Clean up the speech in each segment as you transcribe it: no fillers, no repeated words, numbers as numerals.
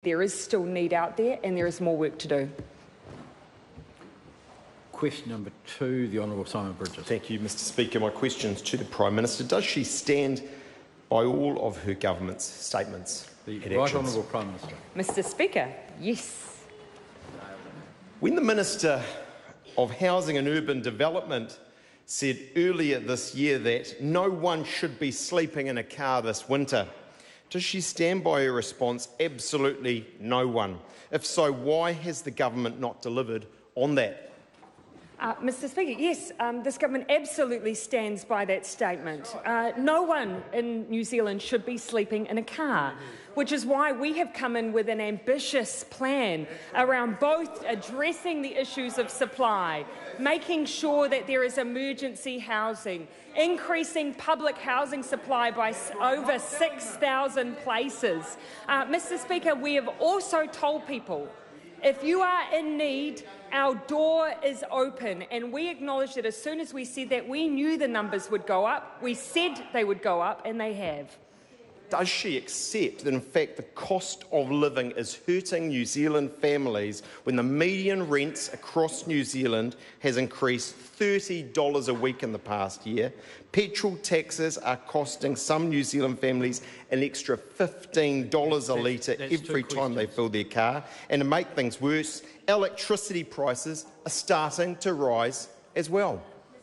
There is still need out there and there is more work to do. Question number 2, the Honourable Simon Bridges. Thank you, Mr Speaker. My question is to the Prime Minister. Does she stand by all of her government's statements The and Right actions? Honourable Prime Minister. Mr Speaker, yes. When the Minister of Housing and Urban Development said earlier this year that no one should be sleeping in a car this winter, does she stand by her response, absolutely no one? If so, why has the government not delivered on that? Mr Speaker, yes, this government absolutely stands by that statement. No one in New Zealand should be sleeping in a car, which is why we have come in with an ambitious plan around both addressing the issues of supply, making sure that there is emergency housing, increasing public housing supply by over 6,000 places. Mr Speaker, we have also told people, if you are in need, our door is open, and we acknowledge that as soon as we said that, we knew the numbers would go up. We said they would go up, and they have. Does she accept that, in fact, the cost of living is hurting New Zealand families when the median rents across New Zealand has increased $30 a week in the past year? Petrol taxes are costing some New Zealand families an extra $15 a litre every time they fill their car. And to make things worse, electricity prices are starting to rise as well.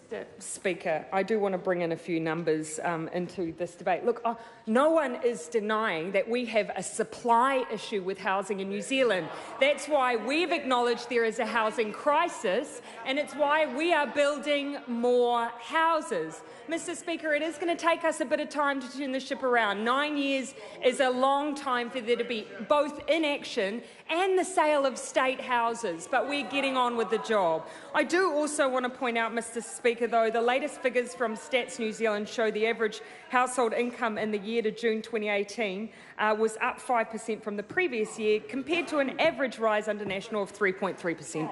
Mr Speaker, I do want to bring in a few numbers into this debate. Look, no one is denying that we have a supply issue with housing in New Zealand. That's why we've acknowledged there is a housing crisis, and it's why we are building more houses. Mr Speaker, it is going to take us a bit of time to turn the ship around. 9 years is a long time for there to be both inaction and the sale of state houses, but we're getting on with the job. I do also want to point out, Mr Speaker, though, the latest figures from Stats New Zealand show the average household income in the year to June 2018 was up 5% from the previous year, compared to an average rise under National of 3.3%.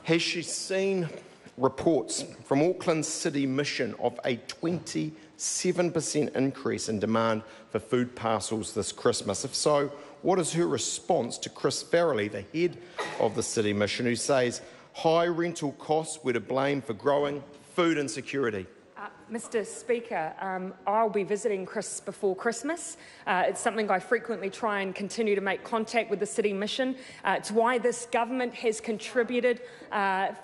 Has she seen reports from Auckland City Mission of a 27% increase in demand for food parcels this Christmas? If so, what is her response to Chris Farrelly, the head of the City Mission, who says high rental costs were to blame for growing food insecurity? Mr Speaker, I'll be visiting Chris before Christmas. It's something I frequently try and continue to make contact with the City Mission. It's why this government has contributed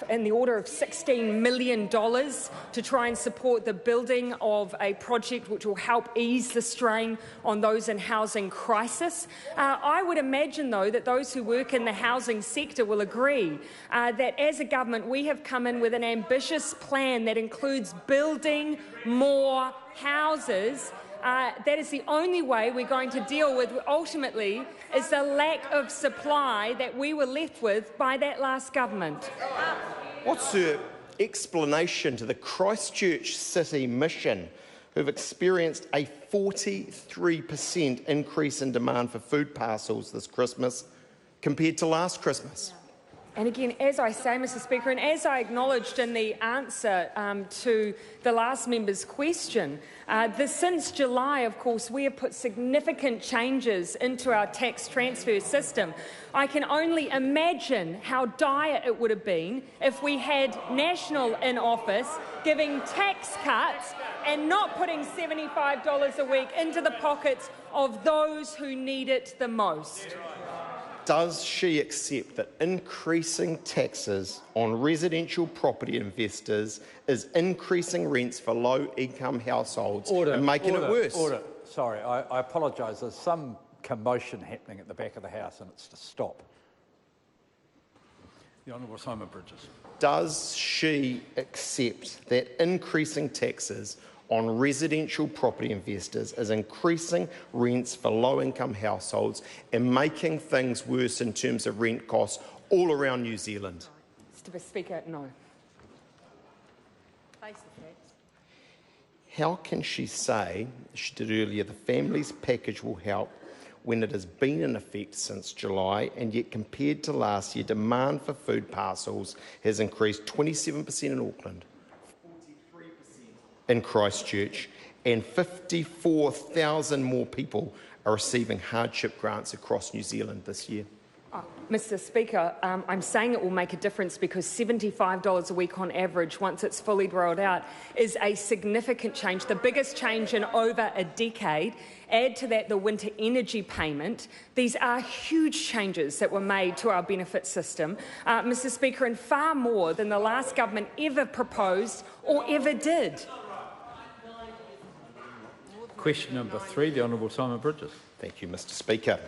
in the order of $16 million to try and support the building of a project which will help ease the strain on those in housing crisis. I would imagine, though, that those who work in the housing sector will agree that as a government we have come in with an ambitious plan that includes building more houses. That is the only way we're going to deal with, ultimately, is the lack of supply that we were left with by that last government. What's her explanation to the Christchurch City Mission, who've experienced a 43% increase in demand for food parcels this Christmas compared to last Christmas? And again, as I say, Mr Speaker, and as I acknowledged in the answer to the last member's question, since July, of course, we have put significant changes into our tax transfer system. I can only imagine how dire it would have been if we had National in office giving tax cuts and not putting $75 a week into the pockets of those who need it the most. Does she accept that increasing taxes on residential property investors is increasing rents for low-income households and making it worse? Order. Sorry, I apologise. There's some commotion happening at the back of the House, and it's to stop. The Honourable Simon Bridges. Does she accept that increasing taxes on residential property investors is increasing rents for low-income households and making things worse in terms of rent costs all around New Zealand? Mr Speaker, no. How can she say, as she did earlier, the families package will help when it has been in effect since July, and yet compared to last year, demand for food parcels has increased 27% in Auckland, in Christchurch, and 54,000 more people are receiving hardship grants across New Zealand this year? Mr Speaker, I'm saying it will make a difference because $75 a week on average, once it's fully rolled out, is a significant change, the biggest change in over a decade. Add to that the winter energy payment. These are huge changes that were made to our benefit system, Mr Speaker, and far more than the last government ever proposed or ever did. Question number 3, the Honourable Simon Bridges. Thank you, Mr Speaker.